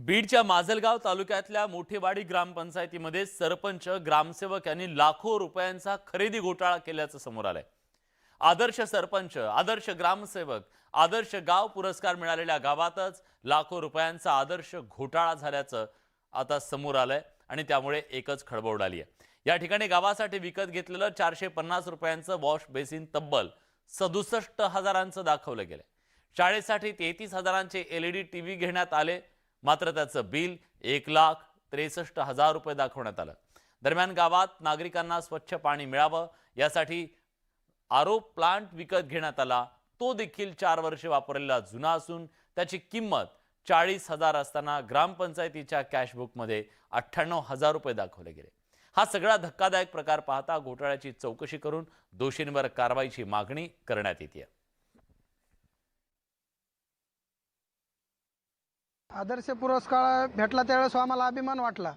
बीडच्या माजलगाव तालुक्यातल्या मोठेवाडी ग्रामपंचायतीमध्ये सरपंच ग्रामसेवक यांनी लाखो रुपयांचा खरेदी घोटाळा केल्याचं समोर आलंय। आदर्श सरपंच, आदर्श ग्रामसेवक, आदर्श गाव पुरस्कार मिळालेल्या गावातच लाखो रुपयांचा आदर्श घोटाळा झाल्याचं आता समोर आलंय आणि त्यामुळे एकच खळबळ उडाली आहे। या ठिकाणी गावासाठी विकत घेतलेलं 450 रुपयांचं वॉश बेसिन तब्बल 67,000चं दाखवलं गेलंय। शाळेसाठी 33,000चे LED टीव्ही घेण्यात आले, मात्र त्याचं बिल 1,63,000 रुपये दाखवण्यात आलं। दरम्यान गावात नागरिकांना स्वच्छ पाणी मिळावं यासाठी आरो प्लांट विकत घेण्यात आला। तो देखील 4 वर्षे वापरलेला जुना असून त्याची किंमत 40,000 असताना ग्रामपंचायतीच्या कॅशबुकमध्ये 98,000 रुपये दाखवले गेले। हा सगळा धक्कादायक प्रकार पाहता घोटाळ्याची चौकशी करून दोषींवर कारवाईची मागणी करण्यात येते। आदर्श पुरस्कार भेटला त्यावेळेस आम्हाला अभिमान वाटला,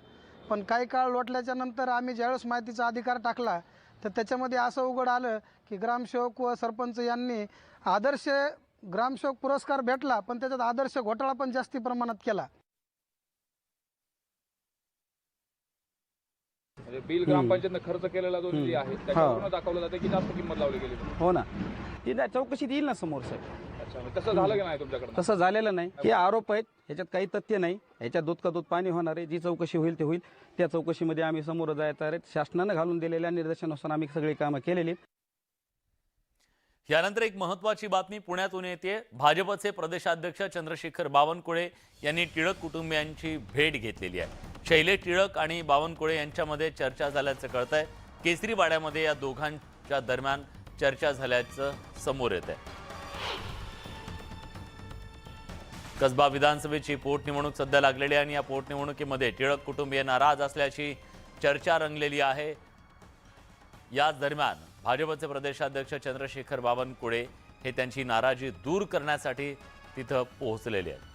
पण काही काळ लोटल्याच्या नंतर आम्ही ज्यावेळेस माहितीचा अधिकार टाकला तर त्याच्यामध्ये असं उघड आलं की ग्रामसेवक व सरपंच यांनी आदर्श ग्रामसेवक पुरस्कार भेटला, पण त्याच्यात आदर्श घोटाळा पण जास्ती प्रमाणात केला। म्हणजे बिल ग्रामपंचायतने खर्च केलेला जो निधी आहे त्याच्यावरून दाखवलं जाते की जास्त किंमत लावली गेली। हो ना, ती चौकशीत येईल ना समोर साहेब। अच्छा, तसं झालं की नाही तुमच्याकडे? तसं झालेलं नाही, हे आरोप आहेत, ह्याच्यात काही तथ्य नाही। ह्याच्यात दूध का दूध पाणी होणार आहे। जी चौकशी होईल ते होईल, त्या चौकशीमध्ये आम्ही समोर जायचं आहे। शासनानं घालून दिलेल्या निर्देशानुसार आम्ही सगळी कामं केलेली। यानंतर एक महत्त्वाची बातमी पुण्यातून येते। भाजपचे प्रदेशाध्यक्ष चंद्रशेखर बावनकुळे यांनी टिळक कुटुंबियांची भेट घेतलेली आहे। शैलेश टिळक आणि बावनकुळे यांच्यामध्ये चर्चा झाल्याचं कळतंय। केसरीवाड्यामध्ये या दोघांच्या दरम्यान चर्चा झाल्याचं समोर येत आहे। कसबा विधानसभेची पोटनिवडणूक सध्या लागलेली आहे आणि या पोटनिवडणुकीमध्ये टिळक कुटुंबीय नाराज असल्याची चर्चा रंगलेली आहे। याच दरम्यान भाजपचे प्रदेशाध्यक्ष चंद्रशेखर बावनकुळे हे त्यांची नाराजी दूर करण्यासाठी तिथं पोहोचलेले आहेत।